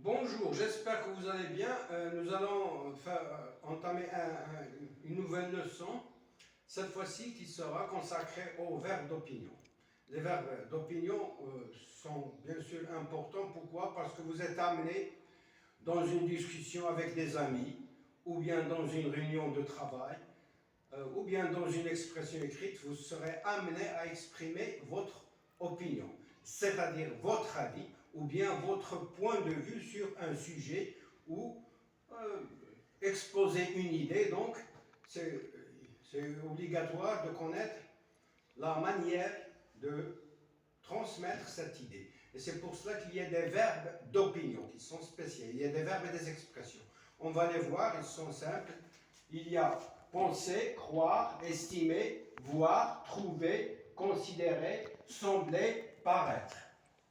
Bonjour, j'espère que vous allez bien. Nous allons entamer une nouvelle leçon, cette fois-ci qui sera consacrée aux verbes d'opinion. Les verbes d'opinion sont bien sûr importants. Pourquoi? Parce que vous êtes amené dans une discussion avec des amis, ou bien dans une réunion de travail, ou bien dans une expression écrite, vous serez amené à exprimer votre opinion, c'est-à-dire votre avis ou bien votre point de vue sur un sujet ou exposer une idée. Donc, c'est obligatoire de connaître la manière de transmettre cette idée. Et c'est pour cela qu'il y a des verbes d'opinion qui sont spéciaux. Il y a des verbes et des expressions. On va les voir, ils sont simples. Il y a penser, croire, estimer, voir, trouver, considérer, sembler, paraître.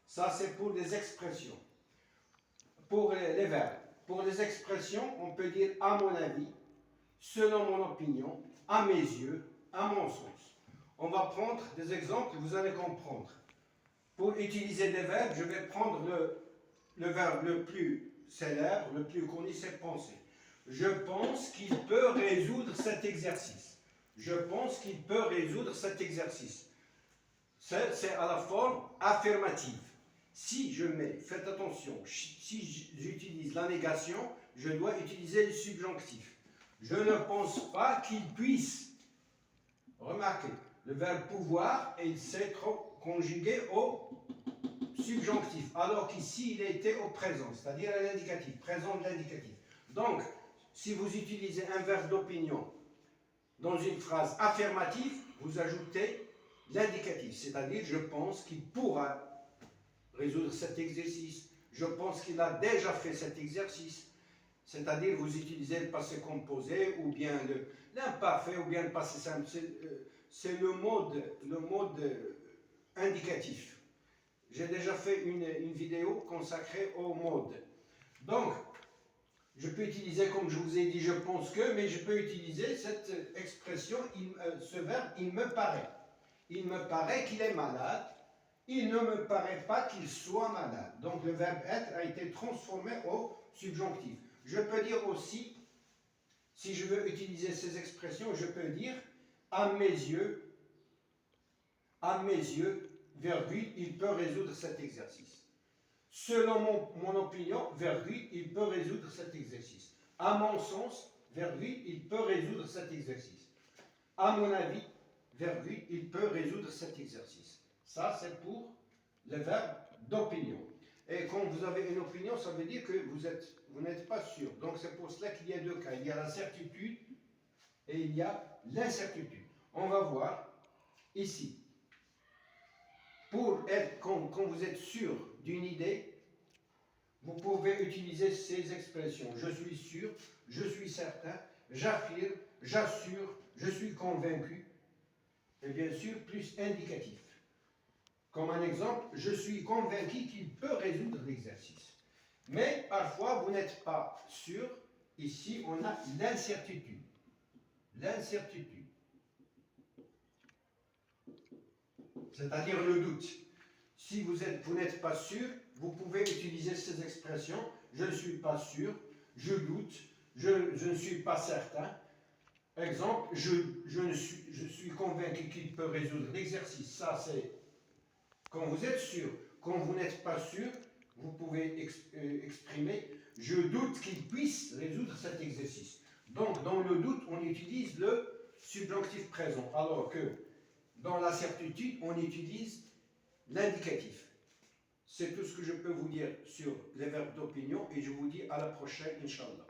Ça, c'est pour les expressions. Pour les verbes. Pour les expressions, on peut dire à mon avis, selon mon opinion, à mes yeux, à mon sens. On va prendre des exemples, vous allez comprendre. Pour utiliser des verbes, je vais prendre le verbe le plus célèbre, le plus connu, c'est penser. Je pense qu'il peut résoudre cet exercice. Je pense qu'il peut résoudre cet exercice. C'est à la forme affirmative. Si je mets, faites attention, si j'utilise la négation, je dois utiliser le subjonctif. Je ne pense pas qu'il puisse. Remarquez, le verbe pouvoir, il s'est conjugué au subjonctif, alors qu'ici il était au présent, c'est-à-dire à l'indicatif, présent de l'indicatif. Donc, si vous utilisez un verbe d'opinion dans une phrase affirmative, vous ajoutez l'indicatif, c'est-à-dire je pense qu'il pourra résoudre cet exercice, je pense qu'il a déjà fait cet exercice, c'est-à-dire vous utilisez le passé composé ou bien l'imparfait ou bien le passé simple, c'est le mode indicatif. J'ai déjà fait une vidéo consacrée au mode. Donc, je peux utiliser, comme je vous ai dit, je pense que, mais je peux utiliser cette expression, ce verbe, il me paraît. Il me paraît qu'il est malade. Il ne me paraît pas qu'il soit malade. Donc, le verbe être a été transformé au subjonctif. Je peux dire aussi, si je veux utiliser ces expressions, je peux dire, à mes yeux, virgule, il peut résoudre cet exercice. Selon mon opinion, virgule, il peut résoudre cet exercice. À mon sens, virgule, il peut résoudre cet exercice. À mon avis, virgule, il peut résoudre cet exercice. Ça, c'est pour le verbe d'opinion. Et quand vous avez une opinion, ça veut dire que vous n'êtes pas sûr. Donc, c'est pour cela qu'il y a deux cas. Il y a la certitude et il y a l'incertitude. On va voir ici. Quand vous êtes sûr d'une idée, vous pouvez utiliser ces expressions. Je suis sûr, je suis certain, j'affirme, j'assure, je suis convaincu. Et bien sûr, plus indicatif. Comme un exemple, je suis convaincu qu'il peut résoudre l'exercice. Mais parfois, vous n'êtes pas sûr. Ici, on a l'incertitude. L'incertitude. C'est-à-dire le doute. Si vous n'êtes pas sûr, vous pouvez utiliser ces expressions. Je ne suis pas sûr, je doute, je ne suis pas certain. Exemple, je suis convaincu qu'il peut résoudre l'exercice. Ça, c'est quand vous êtes sûr. Quand vous n'êtes pas sûr, vous pouvez exprimer je doute qu'il puisse résoudre cet exercice. Donc, dans le doute, on utilise le subjonctif présent, alors que dans la certitude, on utilise l'indicatif. C'est tout ce que je peux vous dire sur les verbes d'opinion et je vous dis à la prochaine, Inch'Allah.